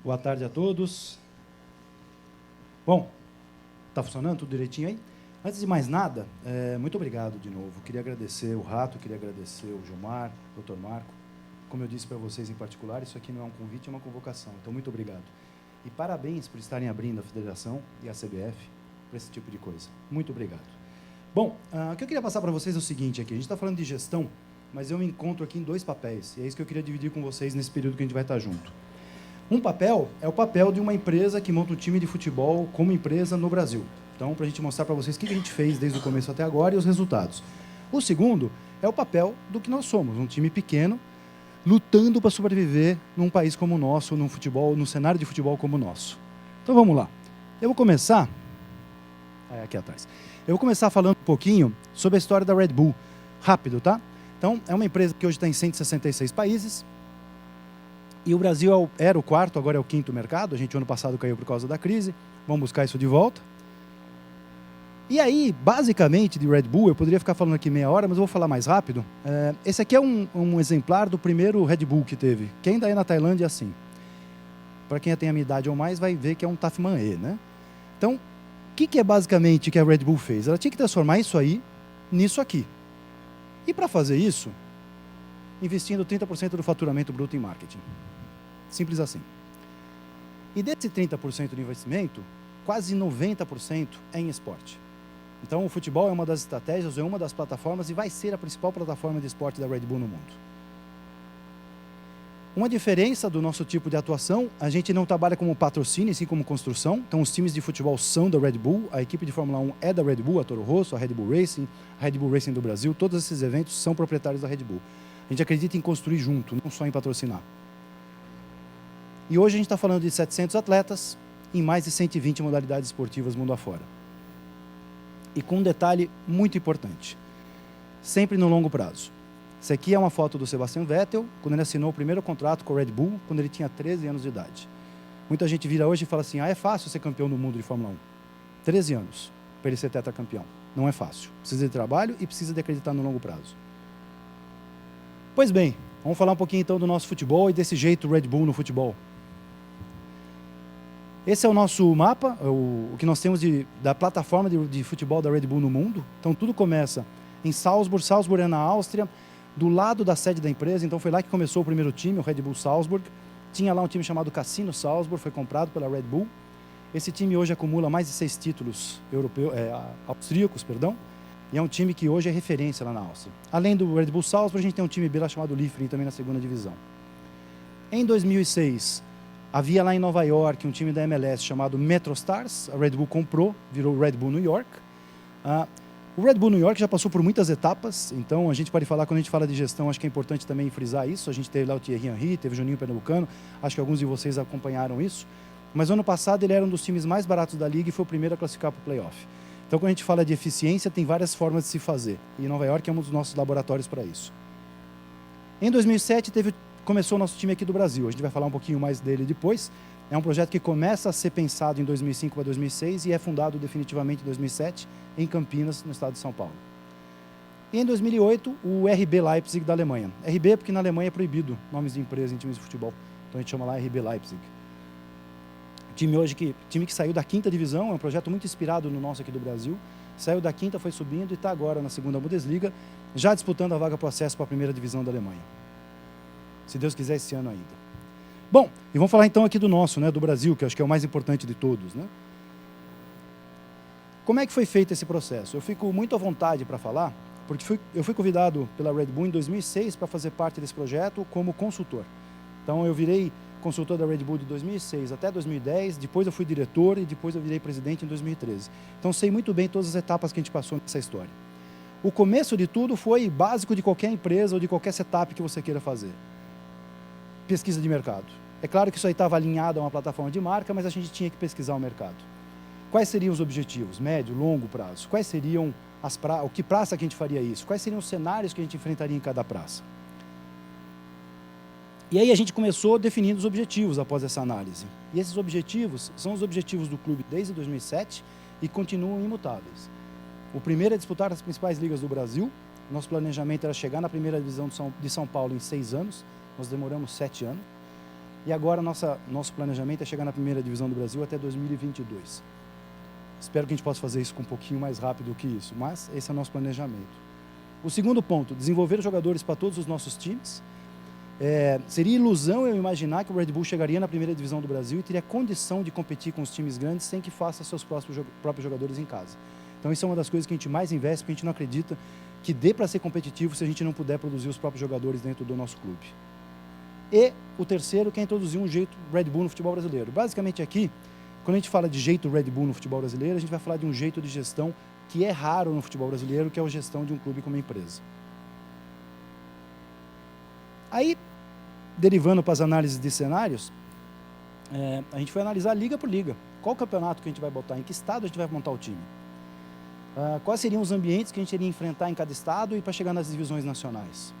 Boa tarde a todos. Bom, está funcionando tudo direitinho aí? Antes de mais nada, muito obrigado de novo. Queria agradecer o Rato, queria agradecer o Gilmar, o Dr. Marco. Como eu disse para vocês em particular, isso aqui não é um convite, é uma convocação. Então, muito obrigado. E parabéns por estarem abrindo a Federação e a CBF para esse tipo de coisa. Muito obrigado. Bom, o que eu queria passar para vocês é o seguinte aqui. A gente está falando de gestão, mas eu me encontro aqui em dois papéis. E é isso que eu queria dividir com vocês nesse período que a gente vai estar junto. Um papel é o papel de uma empresa que monta um time de futebol como empresa no Brasil. Então, para a gente mostrar para vocês o que a gente fez desde o começo até agora e os resultados. O segundo é o papel do que nós somos, um time pequeno, lutando para sobreviver num país como o nosso, num futebol, num cenário de futebol como o nosso. Então, vamos lá. Eu vou começar... aqui atrás. Eu vou começar falando um pouquinho sobre a história da Red Bull. Rápido, tá? Então, é uma empresa que hoje está em 166 países. E o Brasil era o quarto, agora é o quinto mercado. A gente, ano passado, caiu por causa da crise. Vamos buscar isso de volta. E aí, basicamente, de Red Bull, eu poderia ficar falando aqui meia hora, mas eu vou falar mais rápido. Esse aqui é um exemplar do primeiro Red Bull que teve. Quem daí na Tailândia é assim. Para quem tem a minha idade ou mais, vai ver que é um Tafman E, né? Então, o que é basicamente que a Red Bull fez? Ela tinha que transformar isso aí nisso aqui. E para fazer isso, investindo 30% do faturamento bruto em marketing. Simples assim. E desse 30% de investimento, quase 90% é em esporte. Então, o futebol é uma das estratégias, é uma das plataformas e vai ser a principal plataforma de esporte da Red Bull no mundo. Uma diferença do nosso tipo de atuação, a gente não trabalha como patrocínio, assim como construção. Então, os times de futebol são da Red Bull, a equipe de Fórmula 1 é da Red Bull, a Toro Rosso, a Red Bull Racing do Brasil, todos esses eventos são proprietários da Red Bull. A gente acredita em construir junto, não só em patrocinar. E hoje a gente está falando de 700 atletas em mais de 120 modalidades esportivas mundo afora. E com um detalhe muito importante, sempre no longo prazo. Essa aqui é uma foto do Sebastian Vettel, quando ele assinou o primeiro contrato com a Red Bull, quando ele tinha 13 anos de idade. Muita gente vira hoje e fala assim, é fácil ser campeão do mundo de Fórmula 1. 13 anos para ele ser tetracampeão. Não é fácil. Precisa de trabalho e precisa de acreditar no longo prazo. Pois bem, vamos falar um pouquinho então do nosso futebol e desse jeito Red Bull no futebol. Esse é o nosso mapa, o que nós temos da plataforma de futebol da Red Bull no mundo. Então tudo começa em Salzburg. Salzburg é na Áustria, do lado da sede da empresa. Então foi lá que começou o primeiro time, o Red Bull Salzburg. Tinha lá um time chamado Cassino Salzburg, foi comprado pela Red Bull. Esse time hoje acumula mais de 6 títulos austríacos, e é um time que hoje é referência lá na Áustria. Além do Red Bull Salzburg, a gente tem um time B lá chamado Liefering, também na segunda divisão. Em 2006, havia lá em Nova York um time da MLS chamado MetroStars, a Red Bull comprou, virou Red Bull New York. O Red Bull New York já passou por muitas etapas, então a gente pode falar, quando a gente fala de gestão, acho que é importante também frisar isso. A gente teve lá o Thierry Henry, teve o Juninho Pernambucano, acho que alguns de vocês acompanharam isso. Mas ano passado ele era um dos times mais baratos da liga e foi o primeiro a classificar para o playoff. Então, quando a gente fala de eficiência, tem várias formas de se fazer. E Nova York é um dos nossos laboratórios para isso. Em 2007, começou o nosso time aqui do Brasil. A gente vai falar um pouquinho mais dele depois. É um projeto que começa a ser pensado em 2005 para 2006 e é fundado definitivamente em 2007, em Campinas, no estado de São Paulo. E em 2008, o RB Leipzig da Alemanha. RB porque na Alemanha é proibido nomes de empresa em times de futebol. Então, a gente chama lá RB Leipzig. Time que saiu da quinta divisão, é um projeto muito inspirado no nosso aqui do Brasil, saiu da quinta, foi subindo e está agora na segunda Bundesliga, já disputando a vaga para o acesso para a primeira divisão da Alemanha. Se Deus quiser, esse ano ainda. Bom, e vamos falar então aqui do nosso, do Brasil, que acho que é o mais importante de todos. Como é que foi feito esse processo? Eu fico muito à vontade para falar, porque eu fui convidado pela Red Bull em 2006 para fazer parte desse projeto como consultor. Então eu virei consultor da Red Bull de 2006 até 2010, depois eu fui diretor e depois eu virei presidente em 2013. Então sei muito bem todas as etapas que a gente passou nessa história. O começo de tudo foi básico de qualquer empresa ou de qualquer setup que você queira fazer. Pesquisa de mercado. É claro que isso aí estava alinhado a uma plataforma de marca, mas a gente tinha que pesquisar o mercado. Quais seriam os objetivos? Médio, longo prazo? Quais seriam que praça que a gente faria isso? Quais seriam os cenários que a gente enfrentaria em cada praça? E aí a gente começou definindo os objetivos após essa análise. E esses objetivos são os objetivos do clube desde 2007 e continuam imutáveis. O primeiro é disputar as principais ligas do Brasil. Nosso planejamento era chegar na primeira divisão de São Paulo em 6 anos. Nós demoramos 7 anos. E agora nosso planejamento é chegar na primeira divisão do Brasil até 2022. Espero que a gente possa fazer isso com um pouquinho mais rápido que isso, mas esse é o nosso planejamento. O segundo ponto, desenvolver jogadores para todos os nossos times. Seria ilusão eu imaginar que o Red Bull chegaria na primeira divisão do Brasil e teria condição de competir com os times grandes sem que faça seus próprios jogadores em casa. Então isso é uma das coisas que a gente mais investe, porque a gente não acredita que dê para ser competitivo se a gente não puder produzir os próprios jogadores dentro do nosso clube. E o terceiro, que é introduzir um jeito Red Bull no futebol brasileiro. Basicamente aqui, quando a gente fala de jeito Red Bull no futebol brasileiro, a gente vai falar de um jeito de gestão que é raro no futebol brasileiro, que é a gestão de um clube como empresa. Aí, derivando para as análises de cenários, a gente foi analisar liga por liga. Qual campeonato que a gente vai botar, em que estado a gente vai montar o time. Quais seriam os ambientes que a gente iria enfrentar em cada estado e para chegar nas divisões nacionais.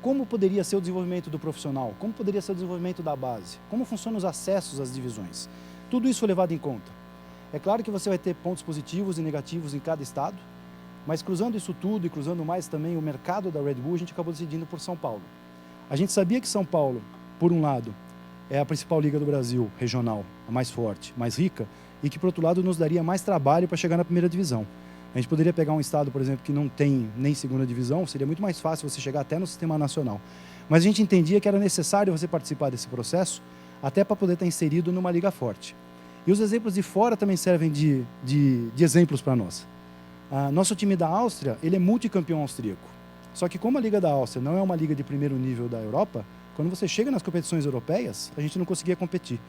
Como poderia ser o desenvolvimento do profissional? Como poderia ser o desenvolvimento da base? Como funcionam os acessos às divisões? Tudo isso foi levado em conta. É claro que você vai ter pontos positivos e negativos em cada estado, mas cruzando isso tudo e cruzando mais também o mercado da Red Bull, a gente acabou decidindo por São Paulo. A gente sabia que São Paulo, por um lado, é a principal liga do Brasil, regional, a mais forte, mais rica, e que, por outro lado, nos daria mais trabalho para chegar na primeira divisão. A gente poderia pegar um estado, por exemplo, que não tem nem segunda divisão, seria muito mais fácil você chegar até no sistema nacional. Mas a gente entendia que era necessário você participar desse processo, até para poder estar inserido numa liga forte. E os exemplos de fora também servem de exemplos para nós. Nosso time da Áustria, ele é multicampeão austríaco. Só que como a Liga da Áustria não é uma liga de primeiro nível da Europa, quando você chega nas competições europeias, a gente não conseguia competir.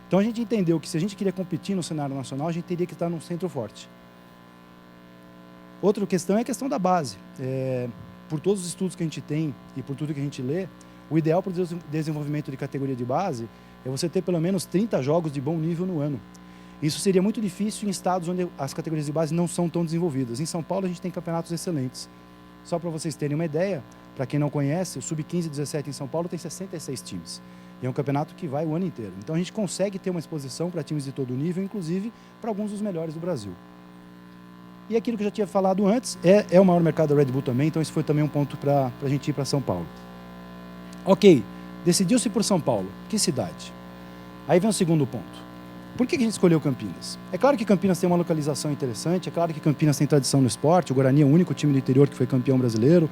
Então a gente entendeu que se a gente queria competir no cenário nacional, a gente teria que estar num centro forte. Outra questão é a questão da base. Por todos os estudos que a gente tem e por tudo que a gente lê, o ideal para o desenvolvimento de categoria de base é você ter pelo menos 30 jogos de bom nível no ano. Isso seria muito difícil em estados onde as categorias de base não são tão desenvolvidas. Em São Paulo a gente tem campeonatos excelentes. Só para vocês terem uma ideia, para quem não conhece, o Sub-15 e 17 em São Paulo tem 66 times. E é um campeonato que vai o ano inteiro. Então a gente consegue ter uma exposição para times de todo nível, inclusive para alguns dos melhores do Brasil. E aquilo que eu já tinha falado antes, é o maior mercado da Red Bull também, então isso foi também um ponto para a gente ir para São Paulo. Ok, decidiu-se por São Paulo. Que cidade? Aí vem o segundo ponto. Por que a gente escolheu Campinas? É claro que Campinas tem uma localização interessante, é claro que Campinas tem tradição no esporte, o Guarani é o único time do interior que foi campeão brasileiro,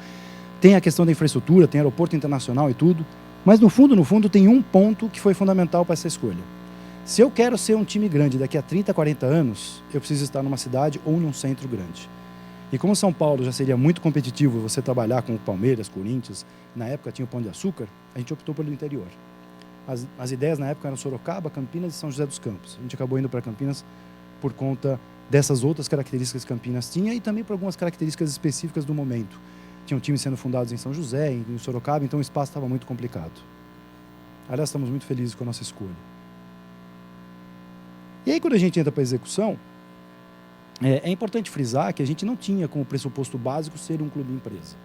tem a questão da infraestrutura, tem aeroporto internacional e tudo, mas no fundo tem um ponto que foi fundamental para essa escolha. Se eu quero ser um time grande daqui a 30, 40 anos, eu preciso estar numa cidade ou num centro grande. E como São Paulo já seria muito competitivo você trabalhar com o Palmeiras, Corinthians, na época tinha o Pão de Açúcar, a gente optou pelo interior. As ideias na época eram Sorocaba, Campinas e São José dos Campos. A gente acabou indo para Campinas por conta dessas outras características que Campinas tinha e também por algumas características específicas do momento. Tinham times sendo fundados em São José, em Sorocaba, então o espaço estava muito complicado. Aliás, estamos muito felizes com a nossa escolha. E aí, quando a gente entra para a execução, é importante frisar que a gente não tinha como pressuposto básico ser um clube empresa.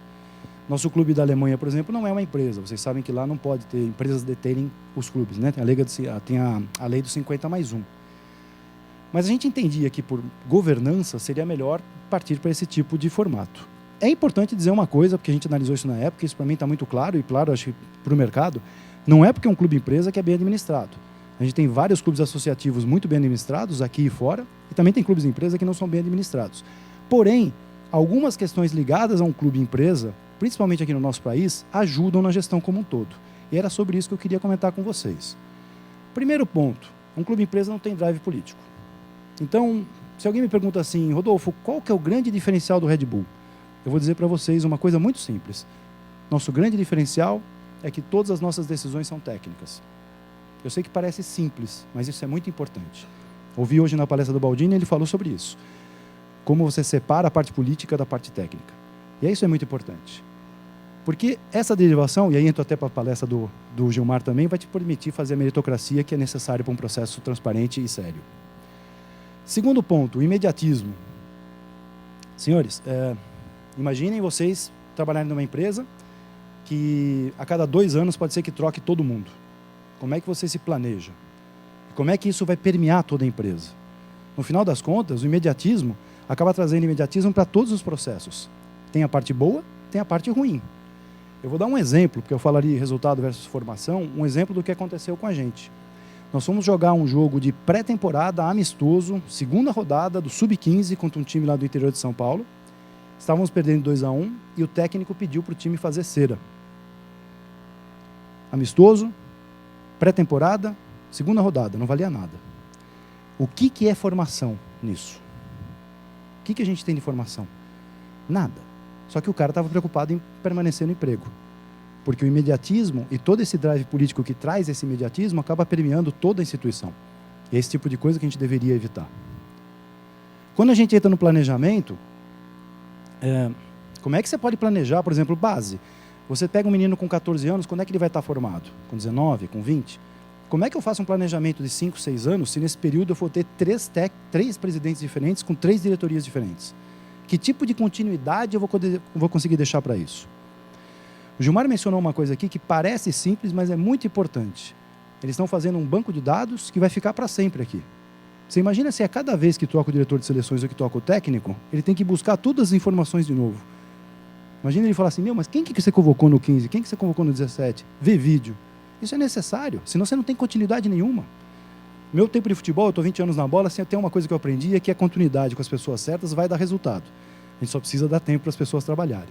Nosso clube da Alemanha, por exemplo, não é uma empresa. Vocês sabem que lá não pode ter empresas deterem os clubes, né? Tem a lei do 50+1. Mas a gente entendia que, por governança, seria melhor partir para esse tipo de formato. É importante dizer uma coisa, porque a gente analisou isso na época, isso para mim está muito claro, e claro, acho que para o mercado, não é porque é um clube empresa que é bem administrado. A gente tem vários clubes associativos muito bem administrados, aqui e fora, e também tem clubes empresa que não são bem administrados. Porém, algumas questões ligadas a um clube empresa, principalmente aqui no nosso país, ajudam na gestão como um todo. E era sobre isso que eu queria comentar com vocês. Primeiro ponto, um clube empresa não tem drive político. Então, se alguém me pergunta assim, Rodolfo, qual que é o grande diferencial do Red Bull? Eu vou dizer para vocês uma coisa muito simples. Nosso grande diferencial é que todas as nossas decisões são técnicas. Eu sei que parece simples, mas isso é muito importante. Ouvi hoje na palestra do Baldini, ele falou sobre isso. Como você separa a parte política da parte técnica. E isso é muito importante. Porque essa derivação, e aí entro até para a palestra do Gilmar também, vai te permitir fazer a meritocracia que é necessária para um processo transparente e sério. Segundo ponto, o imediatismo. Senhores, imaginem vocês trabalharem numa empresa que a cada 2 anos pode ser que troque todo mundo. Como é que você se planeja? Como é que isso vai permear toda a empresa? No final das contas, o imediatismo acaba trazendo imediatismo para todos os processos. Tem a parte boa, tem a parte ruim. Eu vou dar um exemplo, porque eu falaria resultado versus formação, um exemplo do que aconteceu com a gente. Nós fomos jogar um jogo de pré-temporada amistoso, segunda rodada do Sub-15 contra um time lá do interior de São Paulo. Estávamos perdendo 2-1 e o técnico pediu para o time fazer cera. Amistoso, pré-temporada, segunda rodada, não valia nada. O que é formação nisso? O que a gente tem de formação? Nada. Só que o cara estava preocupado em permanecer no emprego. Porque o imediatismo e todo esse drive político que traz esse imediatismo acaba permeando toda a instituição. E é esse tipo de coisa que a gente deveria evitar. Quando a gente entra no planejamento, como é que você pode planejar, por exemplo, base? Você pega um menino com 14 anos, quando é que ele vai estar formado? Com 19, com 20? Como é que eu faço um planejamento de 5, 6 anos se nesse período eu for ter 3 presidentes diferentes com 3 diretorias diferentes? Que tipo de continuidade eu vou conseguir deixar para isso? O Gilmar mencionou uma coisa aqui que parece simples, mas é muito importante. Eles estão fazendo um banco de dados que vai ficar para sempre aqui. Você imagina se a cada vez que troca o diretor de seleções ou que troca o técnico, ele tem que buscar todas as informações de novo. Imagina ele falar assim, mas quem que você convocou no 15? Quem que você convocou no 17? Vê vídeo. Isso é necessário, senão você não tem continuidade nenhuma. Meu tempo de futebol, eu estou 20 anos na bola, assim, tem uma coisa que eu aprendi, é que a continuidade com as pessoas certas vai dar resultado. A gente só precisa dar tempo para as pessoas trabalharem.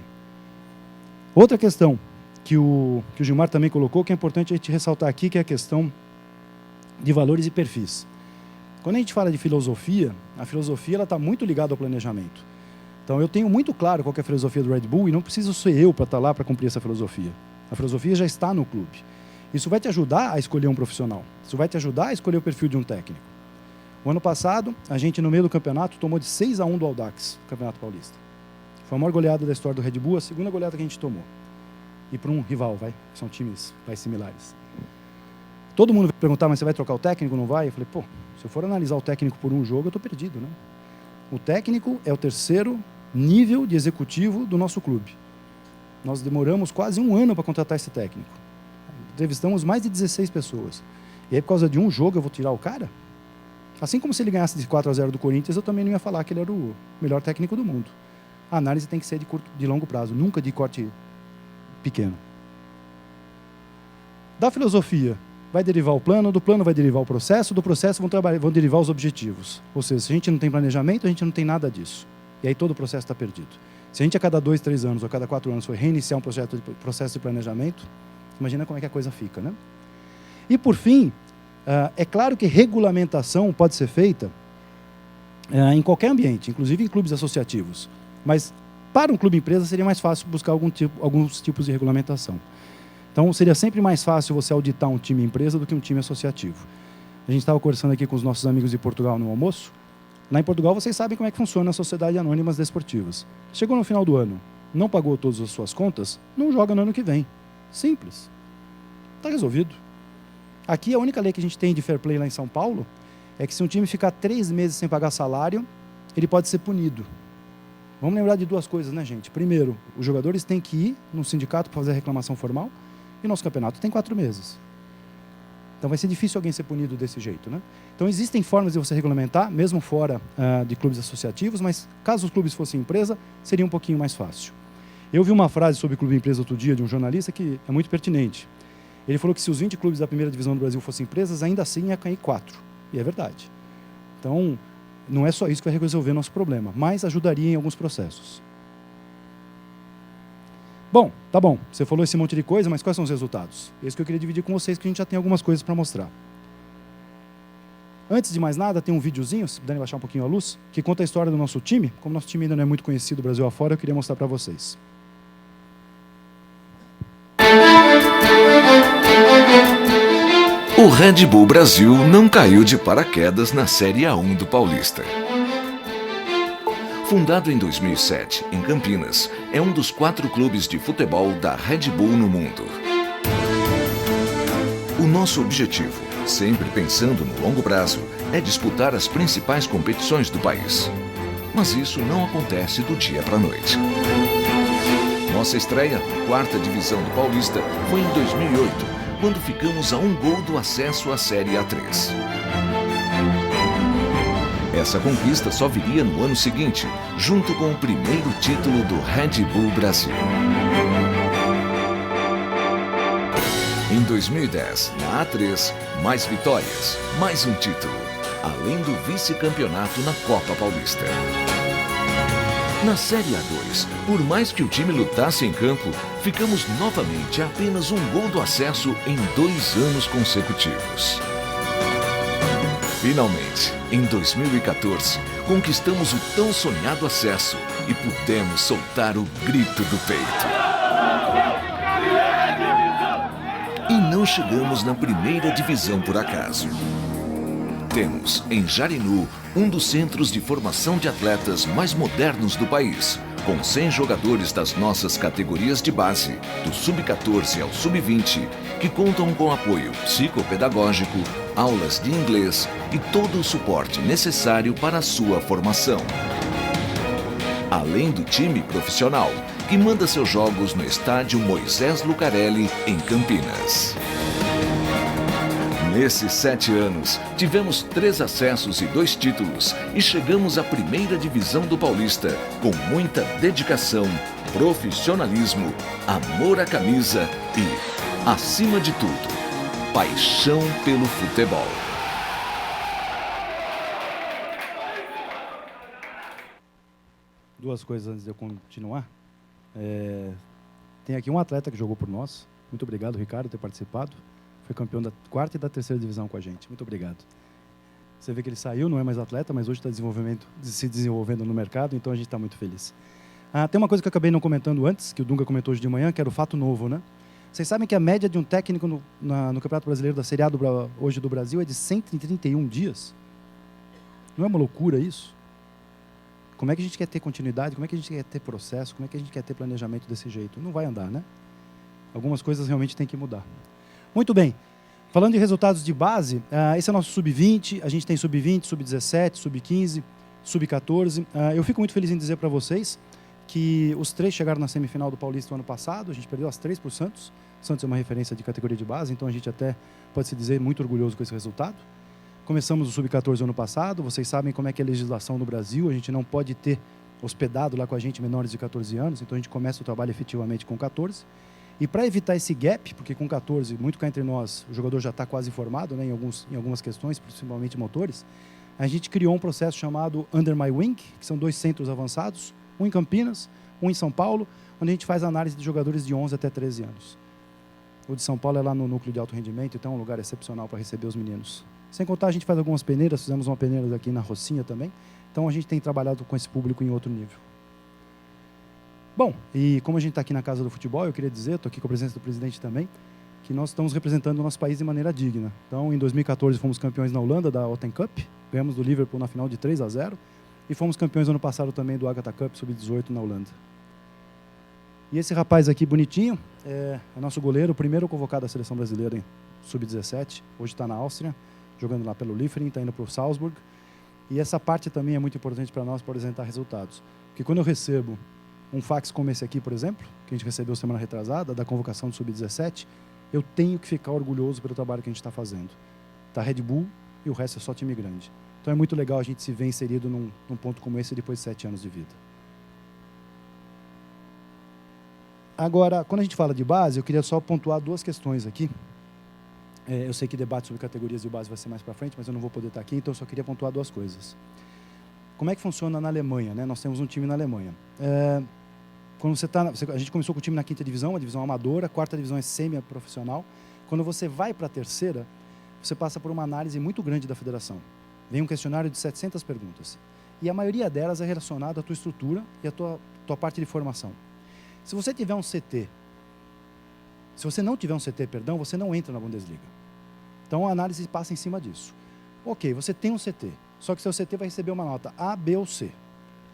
Outra questão que o Gilmar também colocou, que é importante a gente ressaltar aqui, que é a questão de valores e perfis. Quando a gente fala de filosofia, a filosofia está muito ligada ao planejamento. Então, eu tenho muito claro qual é a filosofia do Red Bull e não preciso ser eu para estar lá para cumprir essa filosofia. A filosofia já está no clube. Isso vai te ajudar a escolher um profissional. Isso vai te ajudar a escolher o perfil de um técnico. O ano passado, a gente, no meio do campeonato, tomou de 6-1 do Audax, Campeonato Paulista. Foi a maior goleada da história do Red Bull, a segunda goleada que a gente tomou. E para um rival, que são times similares. Todo mundo vai perguntar, mas você vai trocar o técnico? Não vai? Eu falei, se eu for analisar o técnico por um jogo, eu estou perdido, né? O técnico é o terceiro nível de executivo do nosso clube. Nós demoramos quase um ano para contratar esse técnico. Entrevistamos mais de 16 pessoas. E aí, por causa de um jogo, eu vou tirar o cara? Assim como se ele ganhasse de 4-0 do Corinthians, eu também não ia falar que ele era o melhor técnico do mundo. A análise tem que ser de longo prazo, nunca de corte pequeno. Da filosofia, vai derivar o plano, do plano vai derivar o processo, do processo vão derivar os objetivos. Ou seja, se a gente não tem planejamento, a gente não tem nada disso. E aí todo o processo está perdido. Se a gente a cada 2, 3 anos ou a cada 4 anos for reiniciar um processo de planejamento, imagina como é que a coisa fica, né? E por fim, é claro que regulamentação pode ser feita em qualquer ambiente, inclusive em clubes associativos. Mas para um clube empresa seria mais fácil buscar alguns tipos de regulamentação. Então seria sempre mais fácil você auditar um time empresa do que um time associativo. A gente estava conversando aqui com os nossos amigos de Portugal no almoço. Lá em Portugal vocês sabem como é que funciona a Sociedade Anônimas Desportivas. Chegou no final do ano, não pagou todas as suas contas, não joga no ano que vem. Simples. Está resolvido. Aqui a única lei que a gente tem de fair play lá em São Paulo é que se um time ficar 3 meses sem pagar salário, ele pode ser punido. Vamos lembrar de 2 coisas, né, gente? Primeiro, os jogadores têm que ir no sindicato para fazer a reclamação formal e o nosso campeonato tem 4 meses. Então vai ser difícil alguém ser punido desse jeito, né? Então existem formas de você regulamentar, mesmo fora de clubes associativos, mas caso os clubes fossem empresa, seria um pouquinho mais fácil. Eu vi uma frase sobre clube empresa outro dia de um jornalista que é muito pertinente. Ele falou que se os 20 clubes da primeira divisão do Brasil fossem empresas, ainda assim ia cair 4. E é verdade. Então, não é só isso que vai resolver nosso problema, mas ajudaria em alguns processos. Bom, tá bom, você falou esse monte de coisa, mas quais são os resultados? Esse que eu queria dividir com vocês, que a gente já tem algumas coisas para mostrar. Antes de mais nada, tem um videozinho, se puderem baixar um pouquinho a luz, que conta a história do nosso time. Como nosso time ainda não é muito conhecido Brasil afora, eu queria mostrar para vocês. O Red Bull Brasil não caiu de paraquedas na Série A1 do Paulista. Fundado em 2007, em Campinas, é um dos 4 clubes de futebol da Red Bull no mundo. O nosso objetivo, sempre pensando no longo prazo, é disputar as principais competições do país. Mas isso não acontece do dia para a noite. Nossa estreia na 4ª divisão do Paulista foi em 2008, quando ficamos a 1 gol do acesso à Série A3. Essa conquista só viria no ano seguinte, junto com o primeiro título do Red Bull Brasil. Em 2010, na A3, mais vitórias, mais um título, além do vice-campeonato na Copa Paulista. Na Série A2, por mais que o time lutasse em campo, ficamos novamente a apenas um gol do acesso em 2 anos consecutivos. Finalmente, em 2014, conquistamos o tão sonhado acesso e pudemos soltar o grito do peito. E não chegamos na primeira divisão por acaso. Temos, em Jarinu, um dos centros de formação de atletas mais modernos do país, com 100 jogadores das nossas categorias de base, do sub-14 ao sub-20, que contam com apoio psicopedagógico, aulas de inglês e todo o suporte necessário para a sua formação. Além do time profissional, que manda seus jogos no estádio Moisés Lucarelli, em Campinas. Nesses 7 anos, tivemos 3 acessos e 2 títulos e chegamos à primeira divisão do Paulista com muita dedicação, profissionalismo, amor à camisa e, acima de tudo, paixão pelo futebol. Duas coisas antes de eu continuar. Tem aqui um atleta que jogou por nós. Muito obrigado, Ricardo, por ter participado. Foi campeão da 4ª e da 3ª divisão com a gente. Muito obrigado. Você vê que ele saiu, não é mais atleta, mas hoje está se desenvolvendo no mercado, então a gente está muito feliz. Tem uma coisa que eu acabei não comentando antes, que o Dunga comentou hoje de manhã, que era o fato novo, né? Vocês sabem que a média de um técnico no Campeonato Brasileiro da Série A hoje do Brasil é de 131 dias? Não é uma loucura isso? Como é que a gente quer ter continuidade? Como é que a gente quer ter processo? Como é que a gente quer ter planejamento desse jeito? Não vai andar, né? Algumas coisas realmente têm que mudar. Muito bem. Falando de resultados de base, esse é o nosso sub-20, a gente tem sub-20, sub-17, sub-15, sub-14. Eu fico muito feliz em dizer para vocês que os 3 chegaram na semifinal do Paulista no ano passado, a gente perdeu as 3 para o Santos. O Santos é uma referência de categoria de base, então a gente até pode se dizer muito orgulhoso com esse resultado. Começamos o sub-14 ano passado, vocês sabem como é que é a legislação no Brasil, a gente não pode ter hospedado lá com a gente menores de 14 anos, então a gente começa o trabalho efetivamente com 14. E para evitar esse gap, porque com 14, muito cá entre nós, o jogador já está quase formado, né, em algumas questões, principalmente motores, a gente criou um processo chamado Under My Wing, que são 2 centros avançados, um em Campinas, um em São Paulo, onde a gente faz análise de jogadores de 11 até 13 anos. O de São Paulo é lá no núcleo de alto rendimento, então é um lugar excepcional para receber os meninos. Sem contar, a gente faz algumas peneiras, fizemos uma peneira aqui na Rocinha também, então a gente tem trabalhado com esse público em outro nível. Bom, e como a gente está aqui na Casa do Futebol, eu queria dizer, estou aqui com a presença do presidente também, que nós estamos representando o nosso país de maneira digna. Então, em 2014, fomos campeões na Holanda da Open Cup, ganhamos do Liverpool na final de 3-0, e fomos campeões ano passado também do Agatha Cup, sub-18 na Holanda. E esse rapaz aqui, bonitinho, é nosso goleiro, o primeiro convocado da seleção brasileira em sub-17, hoje está na Áustria, jogando lá pelo Liefering, está indo para o Salzburg. E essa parte também é muito importante para nós, para apresentar resultados. Porque quando eu recebo um fax como esse aqui, por exemplo, que a gente recebeu semana retrasada, da convocação do Sub-17, eu tenho que ficar orgulhoso pelo trabalho que a gente está fazendo. Está Red Bull e o resto é só time grande. Então é muito legal a gente se ver inserido num ponto como esse depois de 7 anos de vida. Agora, quando a gente fala de base, eu queria só pontuar 2 questões aqui. Eu sei que debate sobre categorias de base vai ser mais para frente, mas eu não vou poder estar aqui, então eu só queria pontuar 2 coisas. Como é que funciona na Alemanha, né? Nós temos um time na Alemanha. Quando a gente começou com o time na 5ª divisão, uma divisão amadora, a 4ª divisão é semi-profissional. Quando você vai para a 3ª, você passa por uma análise muito grande da federação. Vem um questionário de 700 perguntas. E a maioria delas é relacionada à tua estrutura e à tua parte de formação. Se você tiver um CT, se você não tiver um CT, perdão, você não entra na Bundesliga. Então a análise passa em cima disso. Ok, você tem um CT, só que seu CT vai receber uma nota A, B ou C.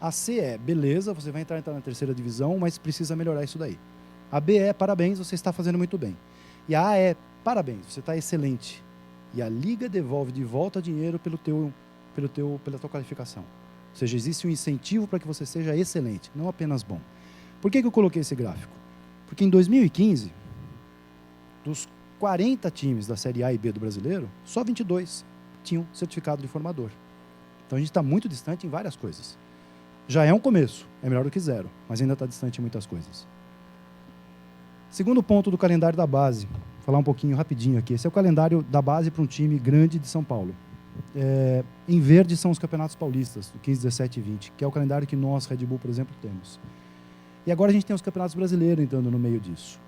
A C é, beleza, você vai entrar na 3ª divisão, mas precisa melhorar isso daí. A B é, parabéns, você está fazendo muito bem. E a A é, parabéns, você está excelente. E a Liga devolve de volta dinheiro pela tua qualificação. Ou seja, existe um incentivo para que você seja excelente, não apenas bom. Por que eu coloquei esse gráfico? Porque em 2015, dos 40 times da Série A e B do brasileiro, só 22 tinham certificado de formador. Então a gente está muito distante em várias coisas. Já é um começo, é melhor do que 0, mas ainda está distante em muitas coisas. Segundo ponto do calendário da base, falar um pouquinho rapidinho aqui. Esse é o calendário da base para um time grande de São Paulo. Em verde são os campeonatos paulistas, do 15, 17 e 20, que é o calendário que nós, Red Bull, por exemplo, temos. E agora a gente tem os campeonatos brasileiros entrando no meio disso.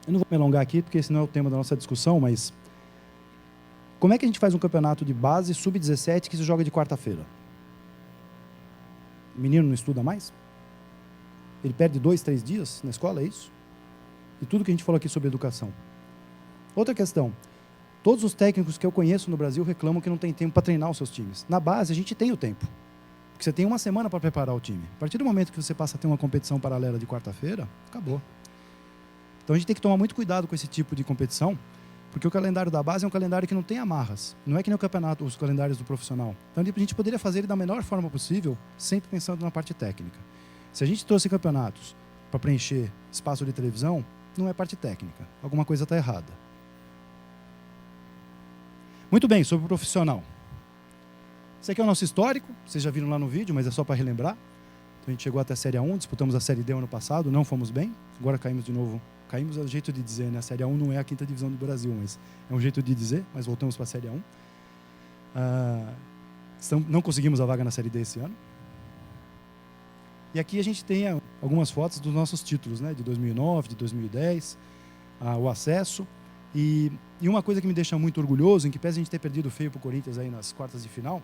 Eu não vou me alongar aqui, porque esse não é o tema da nossa discussão, mas como é que a gente faz um campeonato de base sub-17 que se joga de quarta-feira? O menino não estuda mais? Ele perde 2, 3 dias na escola, é isso? E tudo que a gente falou aqui sobre educação. Outra questão. Todos os técnicos que eu conheço no Brasil reclamam que não tem tempo para treinar os seus times. Na base, a gente tem o tempo. Porque você tem uma semana para preparar o time. A partir do momento que você passa a ter uma competição paralela de quarta-feira, acabou. Então a gente tem que tomar muito cuidado com esse tipo de competição, porque o calendário da base é um calendário que não tem amarras. Não é que nem o campeonato, os calendários do profissional. Então a gente poderia fazer ele da melhor forma possível, sempre pensando na parte técnica. Se a gente trouxe campeonatos para preencher espaço de televisão, não é parte técnica. Alguma coisa está errada. Muito bem, sobre o profissional. Esse aqui é o nosso histórico, vocês já viram lá no vídeo, mas é só para relembrar. Então a gente chegou até a Série A1, disputamos a Série D ano passado, não fomos bem, agora caímos de novo. Caímos é o jeito de dizer, né? A Série A1 não é a 5ª divisão do Brasil, mas é um jeito de dizer, mas voltamos para a Série A1. Não conseguimos a vaga na Série D esse ano. E aqui a gente tem algumas fotos dos nossos títulos, né? De 2009, de 2010, o acesso. E uma coisa que me deixa muito orgulhoso, em que pese a gente ter perdido feio para o Corinthians aí nas quartas de final,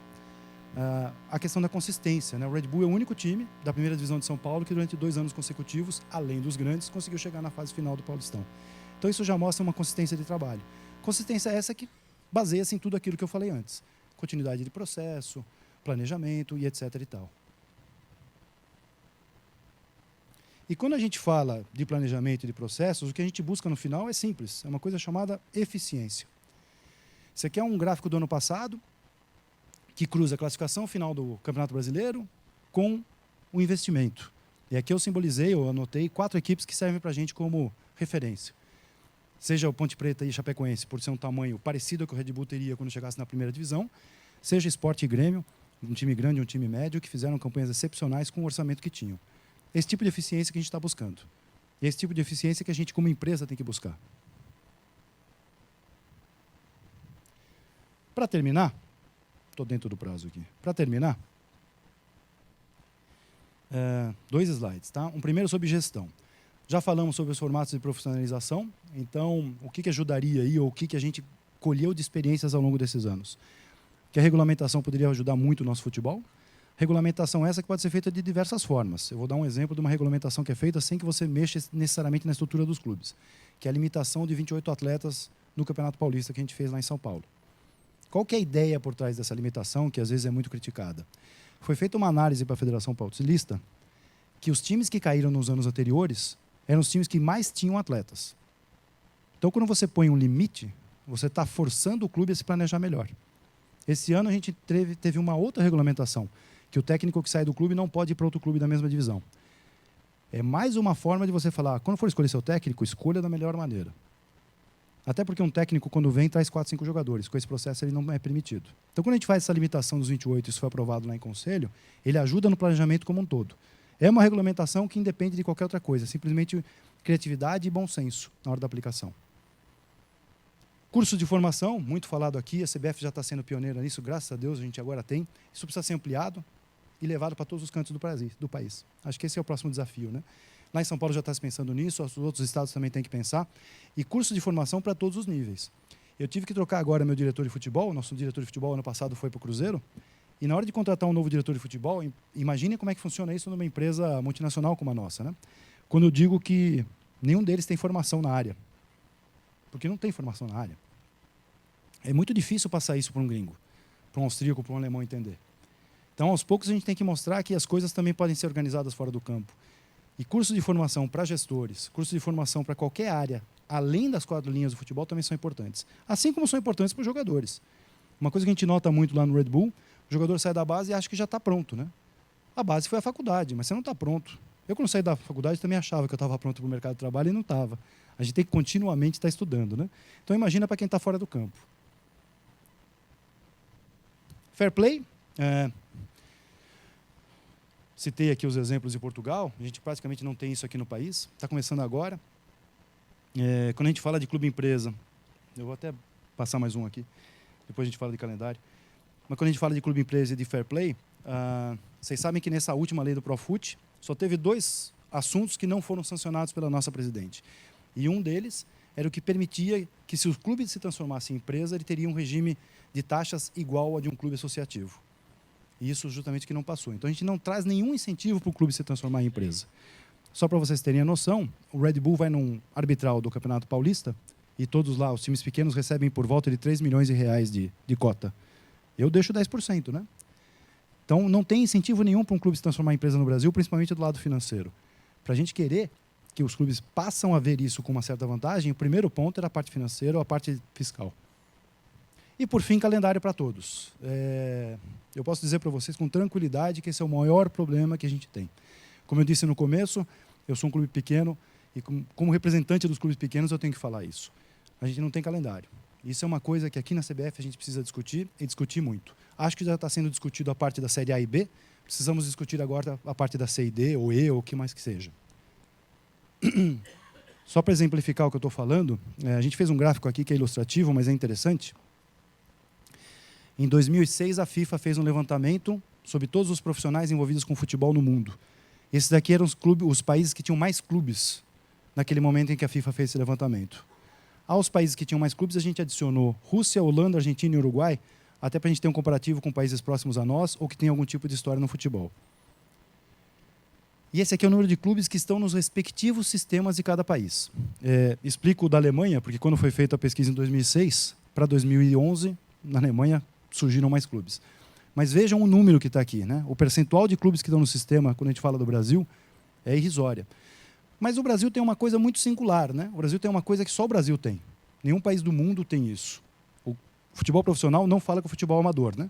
a questão da consistência, né? O Red Bull é o único time da primeira divisão de São Paulo que durante 2 anos consecutivos, além dos grandes, conseguiu chegar na fase final do Paulistão. Então isso já mostra uma consistência de trabalho. Consistência essa que baseia-se em tudo aquilo que eu falei antes. Continuidade de processo, planejamento e etc. e tal. E quando a gente fala de planejamento e de processos, o que a gente busca no final é simples, é uma coisa chamada eficiência. Esse aqui é um gráfico do ano passado, que cruza a classificação final do Campeonato Brasileiro com o investimento. E aqui eu simbolizei, eu anotei 4 equipes que servem para a gente como referência. Seja o Ponte Preta e Chapecoense, por ser um tamanho parecido ao que o Red Bull teria quando chegasse na primeira divisão, seja Sport e Grêmio, um time grande e um time médio, que fizeram campanhas excepcionais com o orçamento que tinham. Esse tipo de eficiência que a gente está buscando. E esse tipo de eficiência que a gente, como empresa, tem que buscar. Para terminar, estou dentro do prazo aqui. Para terminar, 2 slides. Tá? Um primeiro sobre gestão. Já falamos sobre os formatos de profissionalização. Então, o que ajudaria aí, ou o que a gente colheu de experiências ao longo desses anos? Que a regulamentação poderia ajudar muito o nosso futebol. Regulamentação essa que pode ser feita de diversas formas. Eu vou dar um exemplo de uma regulamentação que é feita sem que você mexa necessariamente na estrutura dos clubes, que é a limitação de 28 atletas no Campeonato Paulista que a gente fez lá em São Paulo. Qual que é a ideia por trás dessa limitação, que às vezes é muito criticada? Foi feita uma análise para a Federação Paulista que os times que caíram nos anos anteriores eram os times que mais tinham atletas. Então, quando você põe um limite, você está forçando o clube a se planejar melhor. Esse ano a gente teve uma outra regulamentação, que o técnico que sai do clube não pode ir para outro clube da mesma divisão. É mais uma forma de você falar, quando for escolher seu técnico, escolha da melhor maneira. Até porque um técnico, quando vem, traz 4, 5 jogadores. Com esse processo, ele não é permitido. Então, quando a gente faz essa limitação dos 28, isso foi aprovado lá em conselho, ele ajuda no planejamento como um todo. É uma regulamentação que independe de qualquer outra coisa, simplesmente criatividade e bom senso na hora da aplicação. Curso de formação, muito falado aqui, a CBF já está sendo pioneira nisso, graças a Deus a gente agora tem. Isso precisa ser ampliado e levado para todos os cantos do país. Acho que esse é o próximo desafio, né? Lá em São Paulo já está se pensando nisso, os outros estados também têm que pensar. E curso de formação para todos os níveis. Eu tive que trocar agora meu diretor de futebol, nosso diretor de futebol ano passado foi para o Cruzeiro, e na hora de contratar um novo diretor de futebol, imagine como é que funciona isso numa empresa multinacional como a nossa, né? Quando eu digo que nenhum deles tem formação na área. Porque não tem formação na área. É muito difícil passar isso para um gringo, para um austríaco, para um alemão entender. Então, aos poucos, a gente tem que mostrar que as coisas também podem ser organizadas fora do campo. E curso de formação para gestores, curso de formação para qualquer área, além das 4 linhas do futebol, também são importantes. Assim como são importantes para os jogadores. Uma coisa que a gente nota muito lá no Red Bull, o jogador sai da base e acha que já está pronto, né? A base foi a faculdade, mas você não está pronto. Eu, quando saí da faculdade, também achava que eu estava pronto para o mercado de trabalho e não estava. A gente tem que continuamente estar estudando, né? Então, imagina para quem está fora do campo. Fair play. Citei aqui os exemplos de Portugal. A gente praticamente não tem isso aqui no país. Está começando agora. Quando a gente fala de clube-empresa, eu vou até passar mais um aqui, depois a gente fala de calendário, mas quando a gente fala de clube-empresa e de fair play, vocês sabem que nessa última lei do Profut só teve 2 assuntos que não foram sancionados pela nossa presidente. E um deles era o que permitia que, se o clube se transformasse em empresa, ele teria um regime de taxas igual ao de um clube associativo. E isso justamente que não passou. Então, a gente não traz nenhum incentivo para o clube se transformar em empresa. Só para vocês terem a noção, o Red Bull vai num arbitral do Campeonato Paulista e todos lá, os times pequenos, recebem por volta de 3 milhões de reais de cota. Eu deixo 10%, né? Então, não tem incentivo nenhum para um clube se transformar em empresa no Brasil, principalmente do lado financeiro. Para a gente querer que os clubes passam a ver isso com uma certa vantagem, o primeiro ponto era a parte financeira ou a parte fiscal. E, por fim, calendário para todos. Eu posso dizer para vocês com tranquilidade que esse é o maior problema que a gente tem. Como eu disse no começo, eu sou um clube pequeno e, como representante dos clubes pequenos, eu tenho que falar isso. A gente não tem calendário. Isso é uma coisa que aqui na CBF a gente precisa discutir e discutir muito. Acho que já está sendo discutido a parte da Série A e B. Precisamos discutir agora a parte da C e D, ou E, ou o que mais que seja. Só para exemplificar o que eu estou falando, a gente fez um gráfico aqui que é ilustrativo, mas é interessante. Em 2006, a FIFA fez um levantamento sobre todos os profissionais envolvidos com futebol no mundo. Esses daqui eram os países que tinham mais clubes naquele momento em que a FIFA fez esse levantamento. Aos países que tinham mais clubes, a gente adicionou Rússia, Holanda, Argentina e Uruguai, até para a gente ter um comparativo com países próximos a nós ou que tem algum tipo de história no futebol. E esse aqui é o número de clubes que estão nos respectivos sistemas de cada país. Explico o da Alemanha, porque quando foi feita a pesquisa em 2006, para 2011, na Alemanha surgiram mais clubes. Mas vejam o número que está aqui, né? O percentual de clubes que estão no sistema, quando a gente fala do Brasil, é irrisória. Mas o Brasil tem uma coisa muito singular, né? O Brasil tem uma coisa que só o Brasil tem. Nenhum país do mundo tem isso. O futebol profissional não fala com o futebol amador, né?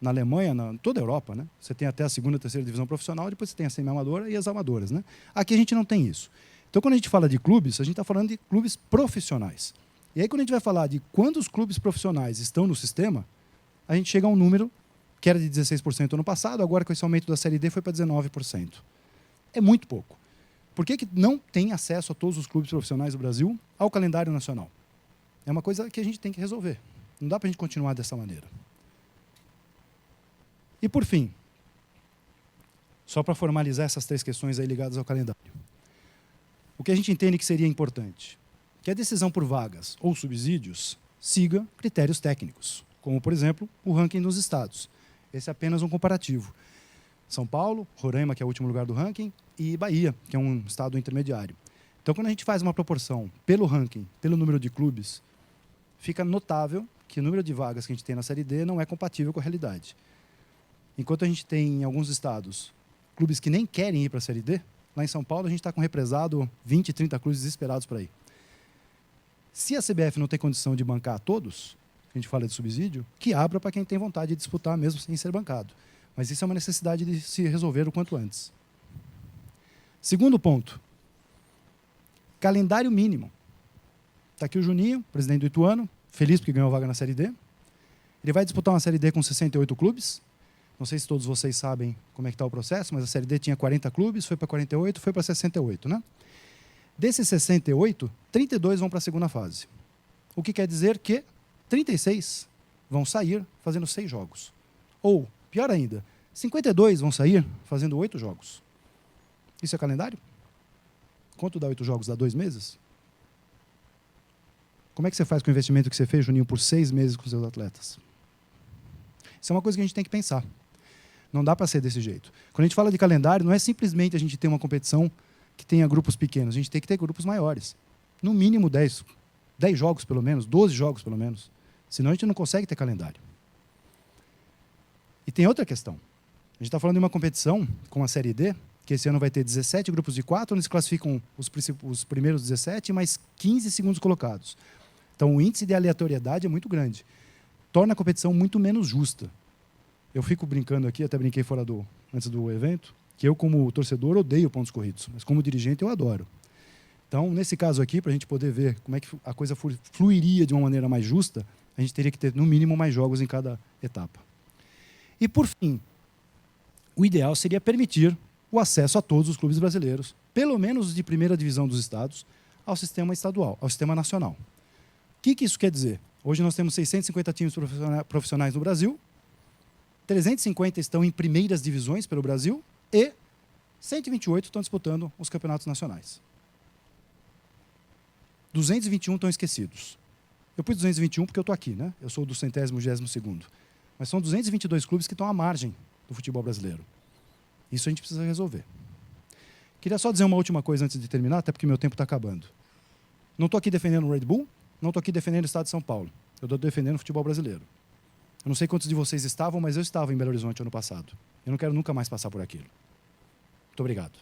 Na Alemanha, em toda a Europa, né? Você tem até a 2ª e 3ª divisão profissional, depois você tem a semi-amadora e as amadoras, né? Aqui a gente não tem isso. Então, quando a gente fala de clubes, a gente está falando de clubes profissionais. E aí, quando a gente vai falar de quantos clubes profissionais estão no sistema, a gente chega a um número que era de 16% ano passado, agora com esse aumento da Série D foi para 19%. É muito pouco. Por que não tem acesso a todos os clubes profissionais do Brasil ao calendário nacional? É uma coisa que a gente tem que resolver. Não dá para a gente continuar dessa maneira. E, por fim, só para formalizar essas 3 questões aí ligadas ao calendário. O que a gente entende que seria importante? Que a decisão por vagas ou subsídios siga critérios técnicos, como, por exemplo, o ranking dos estados. Esse é apenas um comparativo. São Paulo, Roraima, que é o último lugar do ranking, e Bahia, que é um estado intermediário. Então, quando a gente faz uma proporção pelo ranking, pelo número de clubes, fica notável que o número de vagas que a gente tem na Série D não é compatível com a realidade. Enquanto a gente tem, em alguns estados, clubes que nem querem ir para a Série D, lá em São Paulo a gente está com represado 20, 30 clubes desesperados para ir. Se a CBF não tem condição de bancar a todos, a gente fala de subsídio, que abra para quem tem vontade de disputar mesmo sem ser bancado. Mas isso é uma necessidade de se resolver o quanto antes. Segundo ponto, calendário mínimo. Está aqui o Juninho, presidente do Ituano, feliz porque ganhou vaga na Série D. Ele vai disputar uma Série D com 68 clubes. Não sei se todos vocês sabem como é que está o processo, mas a Série D tinha 40 clubes, foi para 48, foi para 68, né? Desses 68, 32 vão para a segunda fase. O que quer dizer que 36 vão sair fazendo 6 jogos. Ou, pior ainda, 52 vão sair fazendo 8 jogos. Isso é calendário? Quanto dá 8 jogos? Dá 2 meses? Como é que você faz com o investimento que você fez, Juninho, por 6 meses com seus atletas? Isso é uma coisa que a gente tem que pensar. Não dá para ser desse jeito. Quando a gente fala de calendário, não é simplesmente a gente ter uma competição que tenha grupos pequenos. A gente tem que ter grupos maiores. No mínimo 10 jogos, pelo menos, 12 jogos, pelo menos. Senão a gente não consegue ter calendário. E tem outra questão. A gente está falando de uma competição com a Série D, que esse ano vai ter 17 grupos de 4, onde se classificam os primeiros 17 mais 15 segundos colocados. Então, o índice de aleatoriedade é muito grande. Torna a competição muito menos justa. Eu fico brincando aqui, até brinquei antes do evento, que eu, como torcedor, odeio pontos corridos, mas como dirigente eu adoro. Então, nesse caso aqui, para a gente poder ver como é que a coisa fluiria de uma maneira mais justa, a gente teria que ter, no mínimo, mais jogos em cada etapa. E, por fim, o ideal seria permitir o acesso a todos os clubes brasileiros, pelo menos de primeira divisão dos estados, ao sistema estadual, ao sistema nacional. O que isso quer dizer? Hoje nós temos 650 times profissionais no Brasil, 350 estão em primeiras divisões pelo Brasil e 128 estão disputando os campeonatos nacionais. 221 estão esquecidos. Eu pus 221 porque eu estou aqui, né? Eu sou do 122º. Mas são 222 clubes que estão à margem do futebol brasileiro. Isso a gente precisa resolver. Queria só dizer uma última coisa antes de terminar, até porque meu tempo está acabando. Não estou aqui defendendo o Red Bull, não estou aqui defendendo o Estado de São Paulo. Eu estou defendendo o futebol brasileiro. Eu não sei quantos de vocês estavam, mas eu estava em Belo Horizonte ano passado. Eu não quero nunca mais passar por aquilo. Muito obrigado.